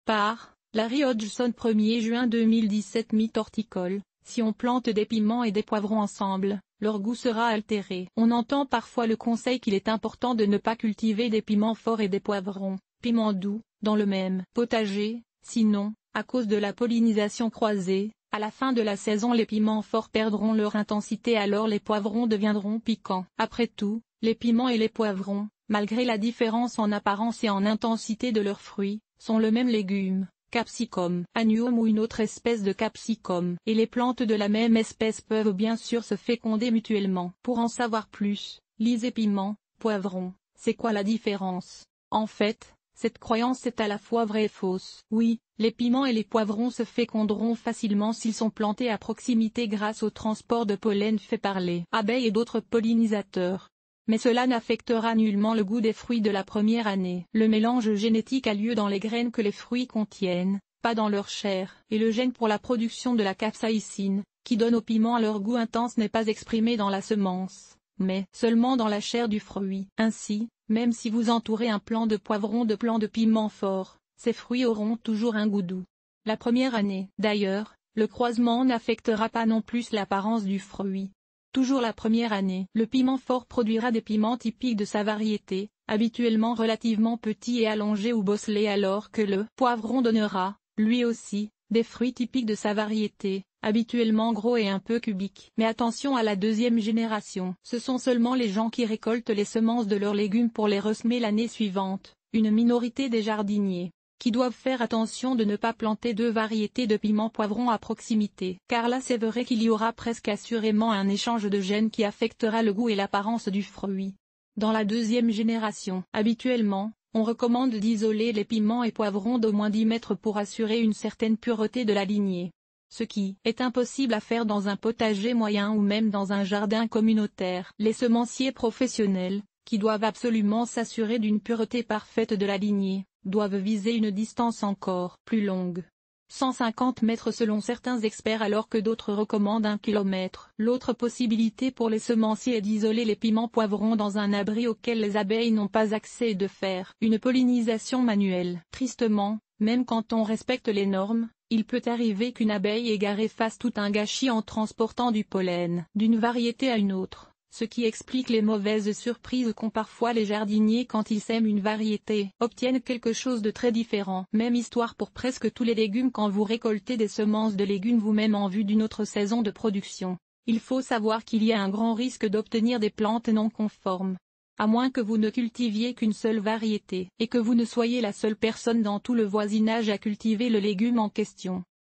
Par Larry Hodgson 1er juin 2017. Mythe horticole: si on plante des piments et des poivrons ensemble, leur goût sera altéré. On entend parfois le conseil qu'il est important de ne pas cultiver des piments forts et des poivrons, piments doux, dans le même potager, sinon, à cause de la pollinisation croisée, à la fin de la saison les piments forts perdront leur intensité alors les poivrons deviendront piquants. Après tout, les piments et les poivrons, malgré la différence en apparence et en intensité de leurs fruits, sont le même légume, Capsicum annuum ou une autre espèce de capsicum. Et les plantes de la même espèce peuvent bien sûr se féconder mutuellement. Pour en savoir plus, lisez piment, poivron, c'est quoi la différence? En fait, cette croyance est à la fois vraie et fausse. Oui, les piments et les poivrons se féconderont facilement s'ils sont plantés à proximité grâce au transport de pollen fait par les abeilles et d'autres pollinisateurs. Mais cela n'affectera nullement le goût des fruits de la première année. Le mélange génétique a lieu dans les graines que les fruits contiennent, pas dans leur chair. Et le gène pour la production de la capsaïcine, qui donne aux piments leur goût intense n'est pas exprimé dans la semence, mais seulement dans la chair du fruit. Ainsi, même si vous entourez un plant de poivron de plants de piment fort, ces fruits auront toujours un goût doux. La première année. D'ailleurs, le croisement n'affectera pas non plus l'apparence du fruit. Toujours la première année. Le piment fort produira des piments typiques de sa variété, habituellement relativement petits et allongés ou bosselés alors que le poivron donnera, lui aussi, des fruits typiques de sa variété, habituellement gros et un peu cubiques. Mais attention à la deuxième génération. Ce sont seulement les gens qui récoltent les semences de leurs légumes pour les ressemer l'année suivante, une minorité des jardiniers, qui doivent faire attention de ne pas planter deux variétés de piments poivrons à proximité. Car là c'est vrai qu'il y aura presque assurément un échange de gènes qui affectera le goût et l'apparence du fruit. Dans la deuxième génération, habituellement, on recommande d'isoler les piments et poivrons d'au moins 10 mètres pour assurer une certaine pureté de la lignée. Ce qui est impossible à faire dans un potager moyen ou même dans un jardin communautaire. Les semenciers professionnels, qui doivent absolument s'assurer d'une pureté parfaite de la lignée, doivent viser une distance encore plus longue. 150 mètres selon certains experts alors que d'autres recommandent 1 kilomètre. L'autre possibilité pour les semenciers est d'isoler les piments poivrons dans un abri auquel les abeilles n'ont pas accès et de faire une pollinisation manuelle. Tristement, même quand on respecte les normes, il peut arriver qu'une abeille égarée fasse tout un gâchis en transportant du pollen d'une variété à une autre. Ce qui explique les mauvaises surprises qu'ont parfois les jardiniers quand ils sèment une variété, obtiennent quelque chose de très différent. Même histoire pour presque tous les légumes quand vous récoltez des semences de légumes vous-même en vue d'une autre saison de production. Il faut savoir qu'il y a un grand risque d'obtenir des plantes non conformes. À moins que vous ne cultiviez qu'une seule variété, et que vous ne soyez la seule personne dans tout le voisinage à cultiver le légume en question.